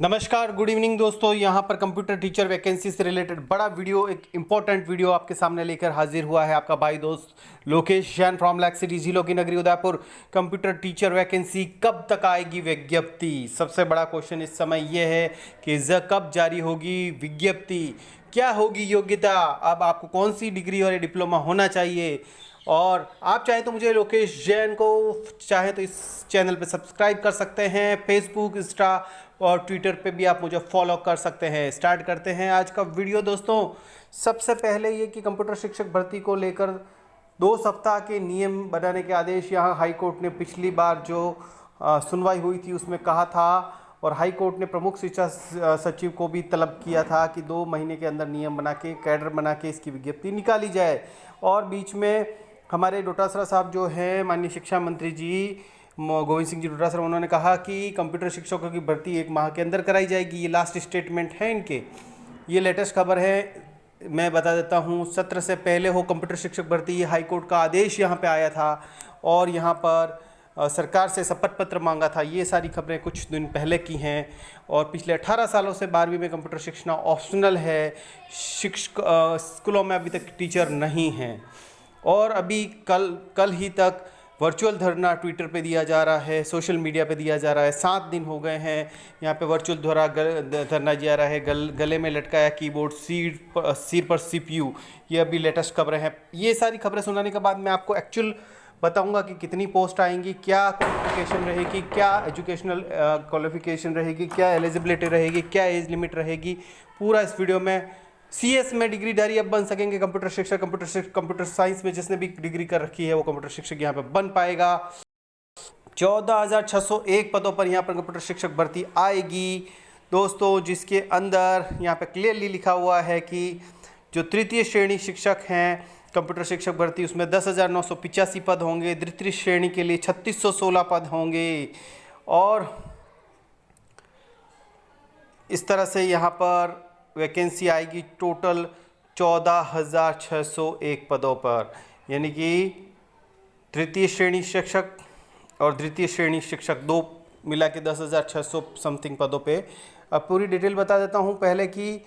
नमस्कार, good evening दोस्तों। यहाँ पर कंप्यूटर टीचर वैकेंसी से रिलेटेड बड़ा वीडियो, एक इम्पोर्टेंट वीडियो आपके सामने लेकर हाजिर हुआ है आपका भाई दोस्त Lokesh Jain from lake city, जिलों की नगरी उदयपुर। कंप्यूटर टीचर वैकेंसी कब तक आएगी विज्ञप्ति? सबसे बड़ा क्वेश्चन इस समय ये है कि कब जारी होगी विज्ञप्ति, क्या होगी योग्यता, अब आपको कौन सी डिग्री और डिप्लोमा होना चाहिए। और आप चाहें तो मुझे लोकेश जैन को चाहें तो इस चैनल पे सब्सक्राइब कर सकते हैं, फेसबुक, इंस्टा और ट्विटर पे भी आप मुझे फॉलो कर सकते हैं। स्टार्ट करते हैं आज का वीडियो दोस्तों। सबसे पहले ये कि कंप्यूटर शिक्षक भर्ती को लेकर 2 सप्ताह के नियम बनाने के आदेश यहाँ हाई कोर्ट ने पिछली बार जो सुनवाई हुई थी उसमें कहा था, और हाई कोर्ट ने प्रमुख शिक्षा सचिव को भी तलब किया था कि 2 महीने के अंदर नियम बना के, कैडर बना के इसकी विज्ञप्ति निकाली जाए। और बीच में हमारे डोटासरा साहब जो हैं, माननीय शिक्षा मंत्री जी गोविंद सिंह जी डोटासरा, उन्होंने कहा कि कंप्यूटर शिक्षकों की भर्ती 1 माह के अंदर कराई जाएगी। ये लास्ट स्टेटमेंट है इनके। ये लेटेस्ट खबर है, मैं बता देता हूँ। सत्र से पहले हो कंप्यूटर शिक्षक भर्ती, ये हाई कोर्ट का आदेश यहाँ पे आया था और यहाँ पर सरकार से शपथ पत्र मांगा था। ये सारी खबरें कुछ दिन पहले की हैं। और पिछले 18 सालों से 12वीं में कंप्यूटर शिक्षण ऑप्शनल है। शिक्षक स्कूलों में अभी तक टीचर नहीं हैं। और अभी कल ही तक वर्चुअल धरना ट्विटर पे दिया जा रहा है, सोशल मीडिया पे दिया जा रहा है। 7 दिन हो गए हैं यहाँ पे वर्चुअल धरना दिया रहा है। गले में लटकाया कीबोर्ड, सिर पर सीपीयू। ये अभी लेटेस्ट खबरें हैं। ये सारी खबरें सुनाने के बाद मैं आपको एक्चुअल बताऊंगा कि कितनी पोस्ट आएंगी, क्या क्वालिफिकेशन रहेगी, क्या एजुकेशनल क्वालिफिकेशन रहेगी, क्या एलिजिबिलिटी रहेगी, क्या एज लिमिट रहेगी। पूरा इस वीडियो में CS में डिग्रीधारी अब बन सकेंगे कंप्यूटर शिक्षक। कंप्यूटर साइंस में जिसने भी डिग्री कर रखी है वो कंप्यूटर शिक्षक यहाँ पे बन पाएगा। 14,601 पदों पर यहाँ पर कंप्यूटर शिक्षक भर्ती आएगी दोस्तों, जिसके अंदर यहाँ पे क्लियरली लिखा हुआ है कि जो तृतीय श्रेणी शिक्षक हैं कंप्यूटर शिक्षक भर्ती, उसमें 10,985 पद होंगे। द्वितीय श्रेणी के लिए 3,616 पद होंगे। और इस तरह से यहाँ पर वैकेंसी आएगी टोटल 14,601 पदों पर, यानी कि तृतीय श्रेणी शिक्षक और द्वितीय श्रेणी शिक्षक 2 मिला के 10,600 समथिंग पदों पे। अब पूरी डिटेल बता देता हूँ। पहले कि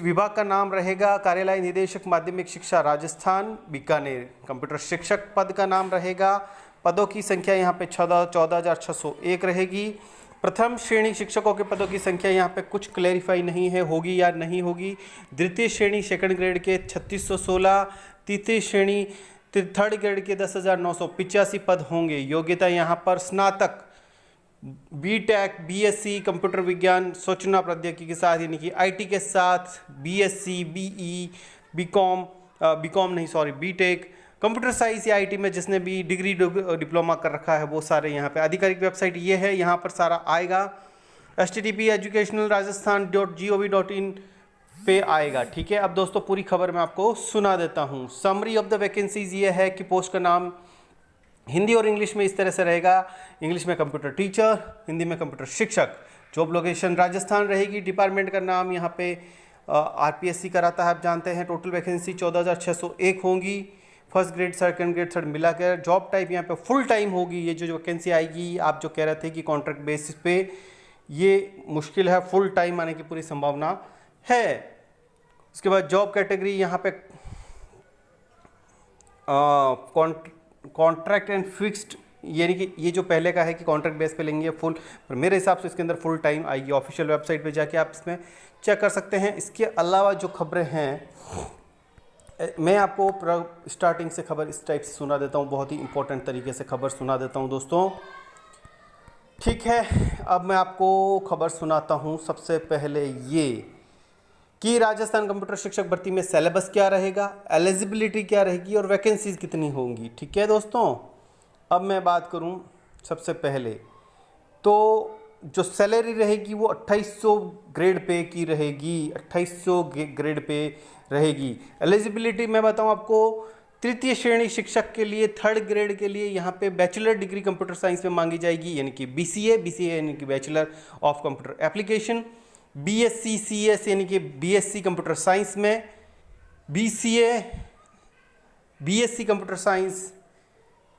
विभाग का नाम रहेगा कार्यालय निदेशक माध्यमिक शिक्षा राजस्थान बीकानेर। कंप्यूटर शिक्षक पद का नाम रहेगा। पदों की संख्या यहाँ पे 14,601 रहेगी। प्रथम श्रेणी शिक्षकों के पदों की संख्या यहाँ पे कुछ क्लैरिफाई नहीं है, होगी या नहीं होगी। द्वितीय श्रेणी सेकंड ग्रेड के 3,616, तृतीय श्रेणी थर्ड ग्रेड के 10,985 पद होंगे। योग्यता यहाँ पर स्नातक, BTech, BSc कंप्यूटर विज्ञान सूचना प्रौद्योगिकी के साथ, यानी कि IT के साथ, BSc, BE, BTech computer science या IT में जिसने भी डिग्री डिप्लोमा कर रखा है वो सारे यहाँ पे। आधिकारिक वेबसाइट ये है, यहाँ पर सारा आएगा। http educationrajasthan.gov.in पे आएगा। ठीक है। अब दोस्तों पूरी खबर मैं आपको सुना देता हूँ। समरी ऑफ द वैकेंसीज ये है कि पोस्ट का नाम हिंदी और इंग्लिश में इस तरह से रहेगा। इंग्लिश में कंप्यूटर टीचर, हिंदी में कंप्यूटर शिक्षक। जॉब लोकेशन राजस्थान रहेगी। डिपार्टमेंट का नाम यहाँ पे RPSC कराता है, आप जानते हैं। टोटल वैकेंसी 14,601 होंगी। First grade, second grade, third मिलाकर। जॉब टाइप यहाँ पे फुल टाइम होगी। ये जो वैकेंसी आएगी, आप जो कह रहे थे कि कॉन्ट्रैक्ट बेसिस पे, ये मुश्किल है, फुल टाइम आने की पूरी संभावना है। उसके बाद जॉब कैटेगरी यहाँ पे कॉन्ट्रैक्ट एंड फिक्स्ड, यानी कि ये जो पहले का है कि कॉन्ट्रैक्ट बेस पे लेंगे फुल, पर मेरे हिसाब से इसके अंदर फुल टाइम आएगी। ऑफिशियल वेबसाइट पे जाके आप इसमें चेक कर सकते हैं। इसके अलावा जो खबरें हैं, मैं आपको स्टार्टिंग से खबर इस टाइप से सुना देता हूँ, बहुत ही इंपॉर्टेंट तरीके से खबर सुना देता हूँ दोस्तों। ठीक है, अब मैं आपको खबर सुनाता हूँ। सबसे पहले ये कि राजस्थान कंप्यूटर शिक्षक भर्ती में सिलेबस क्या रहेगा, एलिजिबिलिटी क्या रहेगी और वैकेंसीज कितनी होंगी। ठीक है दोस्तों। अब मैं बात करूँ सबसे पहले तो जो सैलरी रहेगी वो 2,800 ग्रेड पे की रहेगी। 2,800 ग्रेड पे रहेगी। एलिजिबिलिटी मैं बताऊं आपको, तृतीय श्रेणी शिक्षक के लिए थर्ड ग्रेड के लिए यहाँ पे बैचलर डिग्री कंप्यूटर साइंस में मांगी जाएगी, यानी कि BCA यानी कि bachelor of computer application. BSc CS यानी कि BSc कंप्यूटर साइंस में। BCA, BSc computer science,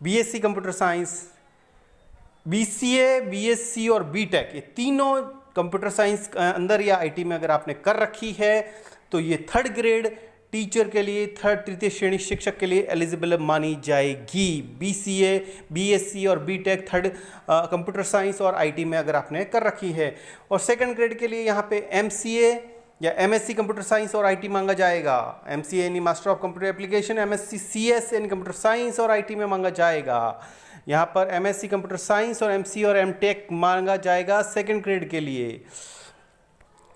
BSc computer science, BCA, BSc और BTech, ये तीनों कंप्यूटर साइंस अंदर या आईटी में अगर आपने कर रखी है तो ये थर्ड ग्रेड टीचर के लिए, थर्ड तृतीय श्रेणी शिक्षक के लिए एलिजिबल मानी जाएगी। बीसीए, बीएससी और बीटेक थर्ड कंप्यूटर साइंस और आईटी में अगर आपने कर रखी है। और सेकंड ग्रेड के लिए यहाँ पे एमसीए या एमएससी कंप्यूटर साइंस और आईटी मांगा जाएगा। एमसीए यानी master of computer application, MSc CS यानी कंप्यूटर साइंस और आईटी में मांगा जाएगा। यहाँ पर एमएससी कंप्यूटर साइंस और एमसी और एमटेक मांगा जाएगा सेकंड ग्रेड के लिए।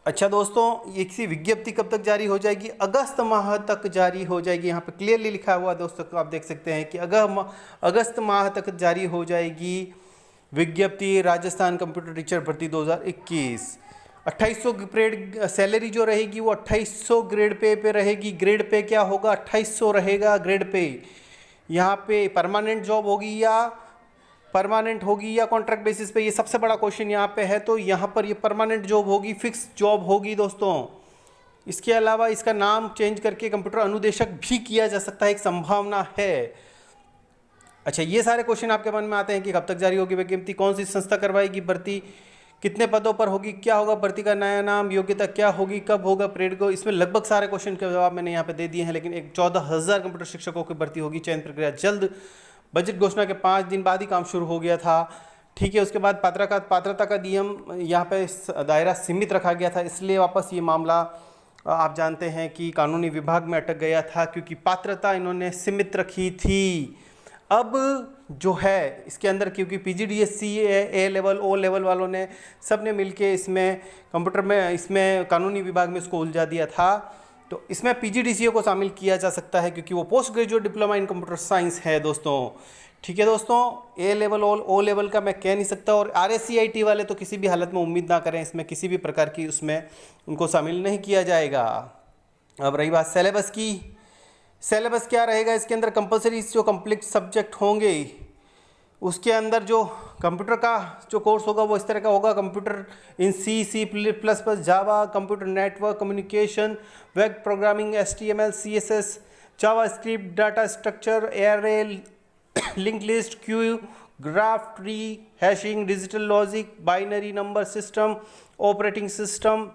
अच्छा दोस्तों, ये किसी विज्ञप्ति कब तक जारी हो जाएगी? अगस्त माह तक जारी हो जाएगी। यहाँ पे क्लियरली लिखा हुआ दोस्तों, आप देख सकते हैं कि अगस्त माह तक जारी हो जाएगी विज्ञप्ति राजस्थान कंप्यूटर टीचर भर्ती 2021। 2800 ग्रेड सैलरी जो रहेगी वो 2800 ग्रेड पे रहेगी। ग्रेड पे क्या होगा? 2800 रहेगा ग्रेड पे। यहाँ पे परमानेंट जॉब होगी या कॉन्ट्रैक्ट बेसिस पे, ये सबसे बड़ा क्वेश्चन यहाँ पे है। तो यहाँ पर ये परमानेंट जॉब होगी, फिक्स जॉब होगी दोस्तों। इसके अलावा इसका नाम चेंज करके कंप्यूटर अनुदेशक भी किया जा सकता है, एक संभावना है। अच्छा, ये सारे क्वेश्चन आपके मन में आते हैं कि कब तक जारी होगी विज्ञप्ति, कौन सी संस्था करवाएगी भर्ती, कितने पदों पर होगी, क्या होगा भर्ती का नया नाम, योग्यता क्या होगी, कब होगा परेड को। इसमें लगभग सारे क्वेश्चन के जवाब मैंने यहाँ पे दे दिए हैं। लेकिन एक 14,000 कंप्यूटर शिक्षकों की भर्ती होगी। चयन प्रक्रिया जल्द, बजट घोषणा के 5 दिन बाद ही काम शुरू हो गया था। ठीक है, उसके बाद पात्रता का नियम यहाँ पे दायरा सीमित रखा गया था, इसलिए वापस ये मामला आप जानते हैं कि कानूनी विभाग में अटक गया था, क्योंकि पात्रता इन्होंने सीमित रखी थी। अब जो है इसके अंदर, क्योंकि पीजीडीएससी, ए लेवल, ओ लेवल वालों ने सब ने मिलके इसमें कंप्यूटर में, इसमें कानूनी विभाग में इसको उलझा दिया था। तो इसमें पीजीडीसीए को शामिल किया जा सकता है, क्योंकि वो post graduate diploma in computer science है दोस्तों। ठीक है दोस्तों, ए लेवल और ओ लेवल का मैं कह नहीं सकता। और आरएससीआईटी वाले तो किसी भी हालत में उम्मीद ना करें, इसमें किसी भी प्रकार की उसमें उनको शामिल नहीं किया जाएगा। अब रही बात सिलेबस की, सिलेबस क्या रहेगा इसके अंदर? कंपलसरी जो कंप्लीट सब्जेक्ट होंगे उसके अंदर जो कंप्यूटर का जो कोर्स होगा वो इस तरह का होगा: computer in C plus plus, Java, computer network communication, web programming, HTML, CSS, JavaScript, data structure, array, link list, queue, graph tree, hashing, digital logic, binary number system, operating system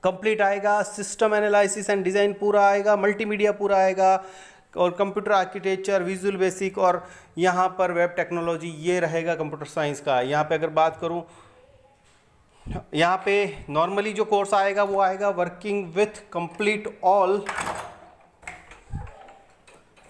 complete आएगा, system analysis and design पूरा आएगा, multimedia पूरा आएगा, और computer architecture, visual basic, और यहाँ पर web technology, ये रहेगा कंप्यूटर साइंस का। यहाँ पे अगर बात करूँ, यहाँ पे नॉर्मली जो कोर्स आएगा वो आएगा working with complete all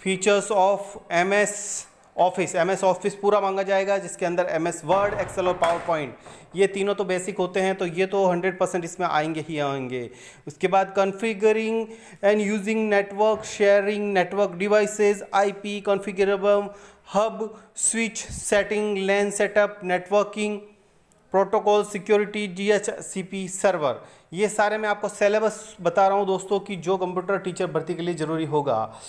features of MS office पूरा मांगा जाएगा, जिसके अंदर MS वर्ड, एक्सेल और पावर पॉइंट, ये तीनों तो बेसिक होते हैं, तो ये तो 100% इसमें आएंगे ही आएंगे। उसके बाद configuring and using network, sharing network devices, IP configurable, hub switch setting, LAN setup, networking protocol, security, DHCP server, ये सारे मैं आपको सिलेबस बता रहा हूँ दोस्तों कि जो कंप्यूटर टीचर भर्ती के लिए ज़रूरी होगा।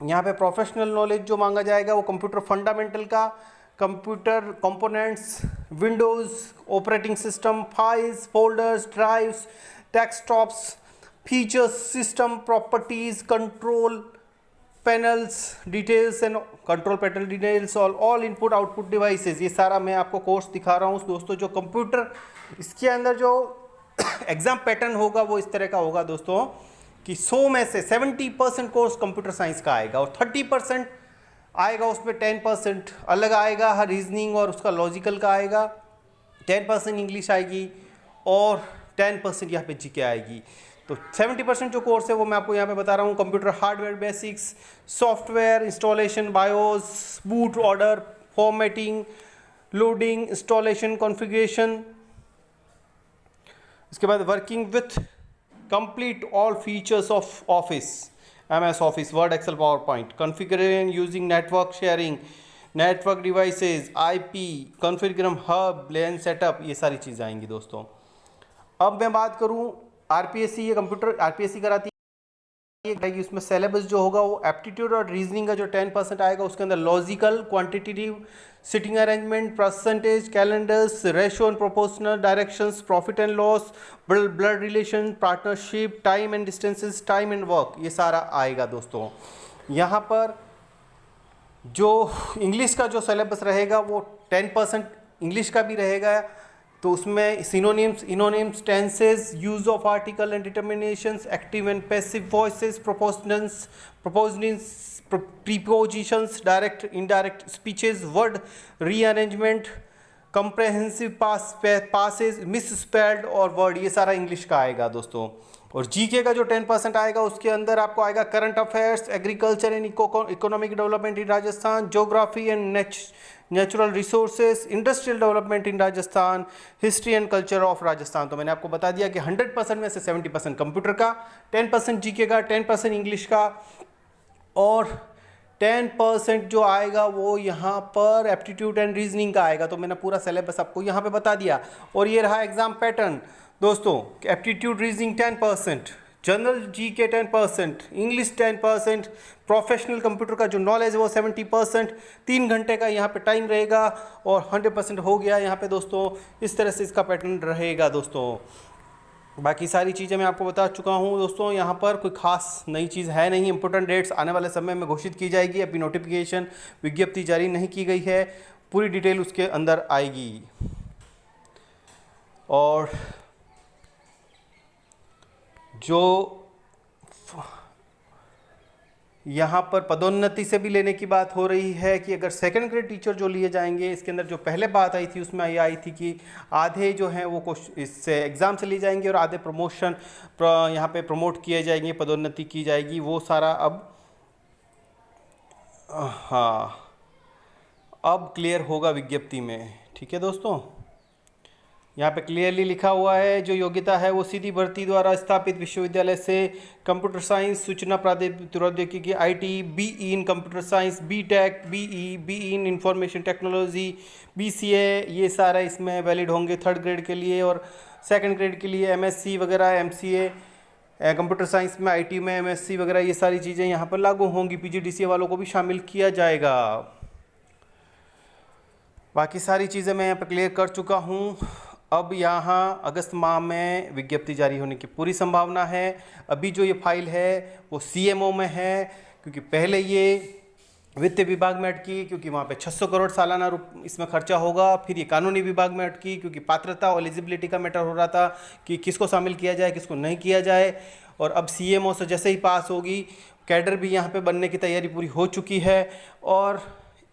यहाँ पे प्रोफेशनल नॉलेज जो मांगा जाएगा वो कंप्यूटर फंडामेंटल का, computer components, Windows operating system, files, folders, drives, desktops, features, system properties, control panels details and control panel details, all input output devices, ये सारा मैं आपको कोर्स दिखा रहा हूँ दोस्तों। जो कंप्यूटर, इसके अंदर जो एग्ज़ाम पैटर्न होगा वो इस तरह का होगा दोस्तों कि 100 में से 70% कोर्स कंप्यूटर साइंस का आएगा, और 30% आएगा उसमें 10% अलग आएगा, हर रीजनिंग और उसका लॉजिकल का आएगा, 10% इंग्लिश आएगी, और 10% यहाँ पे जीके आएगी। तो 70% जो कोर्स है वो मैं आपको यहाँ पे बता रहा हूँ। Computer hardware basics, software installation, BIOS, boot order, formatting, loading, installation, configuration. इसके बाद working with complete all features of Office, MS Office, Word, Excel, PowerPoint, configuring using network sharing, network devices, IP, configuring hub, LAN setup, ये सारी चीज़ें आएंगी दोस्तों। अब मैं बात करूँ RPSC, ये कंप्यूटर RPSC कराती है, उसमें सिलेबस जो होगा वो एप्टीट्यूड और रीजनिंग का जो 10% आएगा, उसके अंदर logical, quantitative, sitting arrangement, percentage, calendars, ratio and proportional, directions, profit and loss, blood relation, partnership, time and distances, time and work, ये सारा आएगा दोस्तों। यहाँ पर जो इंग्लिश का जो सिलेबस रहेगा वो 10% इंग्लिश का भी रहेगा, तो उसमें synonyms, antonyms, tenses, use of article and determinations, active and passive voices, propositions, prepositions, direct indirect speeches, word rearrangement, comprehensive passage, misspelled और वर्ड, ये सारा इंग्लिश का आएगा दोस्तों। और जीके का जो 10% आएगा उसके अंदर आपको आएगा current affairs, agriculture and economic development in Rajasthan, geography and natural resources, industrial development in Rajasthan, history and culture of Rajasthan. तो मैंने आपको बता दिया कि 100% में से 70% कंप्यूटर का, 10% जीके का, 10% इंग्लिश का और 10% जो आएगा वो यहाँ पर एप्टीट्यूड एंड रीजनिंग का आएगा। तो मैंने पूरा सिलेबस आपको यहाँ पे बता दिया। और ये रहा एग्जाम पैटर्न दोस्तों, aptitude reasoning 10%, general GK 10%, English 10%, professional computer का जो नॉलेज है वो 70%, 3 घंटे का यहाँ पे टाइम रहेगा और 100% हो गया यहाँ पे दोस्तों। इस तरह से इसका पैटर्न रहेगा दोस्तों। बाकी सारी चीज़ें मैं आपको बता चुका हूँ दोस्तों। यहाँ पर कोई खास नई चीज़ है नहीं। इंपॉर्टेंट डेट्स आने वाले समय में घोषित की जाएगी। अभी नोटिफिकेशन विज्ञप्ति जारी नहीं की गई है, पूरी डिटेल उसके अंदर आएगी। और जो यहाँ पर पदोन्नति से भी लेने की बात हो रही है कि अगर सेकंड ग्रेड टीचर जो लिए जाएंगे, इसके अंदर जो पहले बात आई थी उसमें ये आई थी कि आधे जो हैं वो इससे एग्ज़ाम से लिए जाएंगे और आधे प्रमोशन यहाँ पे प्रमोट किए जाएंगे, पदोन्नति की जाएगी। वो सारा अब हाँ अब क्लियर होगा विज्ञप्ति में। ठीक है दोस्तों, यहाँ पे क्लियरली लिखा हुआ है जो योग्यता है वो सीधी भर्ती द्वारा स्थापित विश्वविद्यालय से कंप्यूटर साइंस, सूचना प्रौद्योगिकी IT, BE in computer science, BTech, BE in information technology, BCA, ये सारा इसमें वैलिड होंगे थर्ड ग्रेड के लिए। और सेकंड ग्रेड के लिए एमएससी वगैरह, एमसीए, कंप्यूटर साइंस में, आईटी में एमएससी वगैरह, ये सारी चीज़ें यहाँ पर लागू होंगी। पीजीडीसीए वालों को भी शामिल किया जाएगा। बाकी सारी चीज़ें मैं यहाँ पर क्लियर कर चुका हूँ। अब यहाँ अगस्त माह में विज्ञप्ति जारी होने की पूरी संभावना है। अभी जो ये फाइल है वो सीएमओ में है, क्योंकि पहले ये वित्त विभाग में अटकी क्योंकि वहाँ पे 600 करोड़ सालाना इसमें खर्चा होगा। फिर ये कानूनी विभाग में अटकी क्योंकि पात्रता और एलिजिबिलिटी का मैटर हो रहा था कि किसको शामिल किया जाए, किसको नहीं किया जाए। और अब सीएमओ से जैसे ही पास होगी, कैडर भी यहाँ पे बनने की तैयारी पूरी हो चुकी है और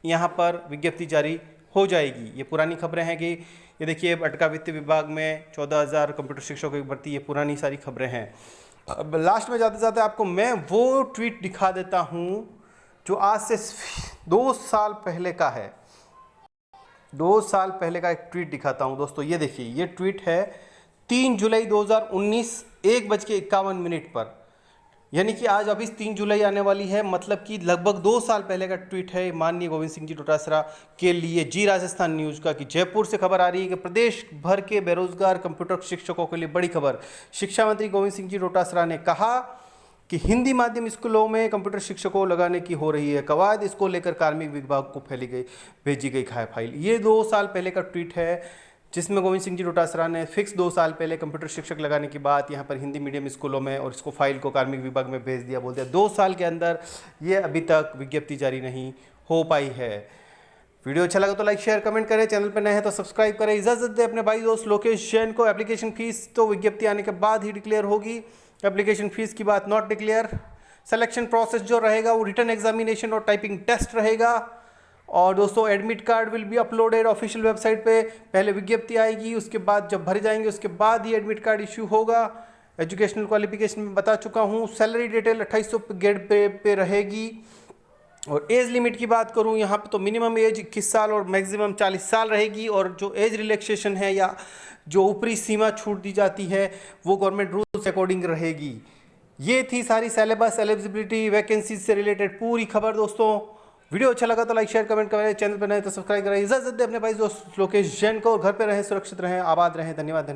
यहाँ पर विज्ञप्ति जारी हो जाएगी। ये पुरानी खबरें हैं कि ये देखिए अटका वित्त विभाग में 14,000 कंप्यूटर शिक्षकों की भर्ती, ये पुरानी सारी खबरें हैं। अब लास्ट में जाते जाते आपको मैं वो ट्वीट दिखा देता हूँ जो आज से 2 साल पहले का है। 2 साल पहले का एक ट्वीट दिखाता हूँ दोस्तों। ये देखिए, ये ट्वीट है 3 जुलाई 2019 1:51 पर, यानी कि आज अभी 3 जुलाई आने वाली है, मतलब कि लगभग 2 साल पहले का ट्वीट है माननीय गोविंद सिंह जी डोटासरा के लिए जी राजस्थान न्यूज़ का। कि जयपुर से खबर आ रही है कि प्रदेश भर के बेरोजगार कंप्यूटर शिक्षकों के लिए बड़ी खबर। शिक्षा मंत्री गोविंद सिंह जी डोटासरा ने कहा कि हिंदी माध्यम स्कूलों में कंप्यूटर शिक्षकों को लगाने की हो रही है कवायद। इसको लेकर कार्मिक विभाग को भेजी गई फाइल। ये 2 साल पहले का ट्वीट है जिसमें गोविंद सिंह जी डोटासरा ने फिक्स 2 साल पहले कंप्यूटर शिक्षक लगाने की बात यहाँ पर हिंदी मीडियम स्कूलों में, और इसको फाइल को कार्मिक विभाग में भेज दिया। बोल दिया 2 साल के अंदर ये अभी तक विज्ञप्ति जारी नहीं हो पाई है। वीडियो अच्छा लगा तो लाइक शेयर कमेंट करें, चैनल पर नए हैं तो सब्सक्राइब करें। इजाजत दे अपने भाई दोस्त लोकेश जैन को। एप्लीकेशन फीस तो विज्ञप्ति आने के बाद ही डिक्लेयर होगी। एप्लीकेशन फीस की बात नॉट डिक्लेयर। सिलेक्शन प्रोसेस जो रहेगा वो रिटन एग्जामिनेशन और टाइपिंग टेस्ट रहेगा। और दोस्तों admit card will be uploaded official website पे। पहले विज्ञप्ति आएगी, उसके बाद जब भरे जाएंगे उसके बाद ही एडमिट कार्ड इश्यू होगा। एजुकेशनल क्वालिफिकेशन में बता चुका हूँ। सैलरी डिटेल 2800 ग्रेड पे रहेगी। और एज लिमिट की बात करूँ यहाँ पे तो मिनिमम एज 21 साल और मैक्सिमम 40 साल रहेगी। और जो एज रिलैक्सेशन है या जो ऊपरी सीमा छूट दी जाती है वो गवर्नमेंट रूल्स अकॉर्डिंग रहेगी। ये थी सारी सिलेबस, एलिजिबिलिटी, वैकेंसी से रिलेटेड पूरी खबर दोस्तों। वीडियो अच्छा लगा तो लाइक शेयर कमेंट करें, चैनल पर नए तो सब्सक्राइब करें। इजाजत दे अपने भाई दोस्त लोकेश जैन को। घर पे रहें, सुरक्षित रहें, आबाद रहें। धन्यवाद।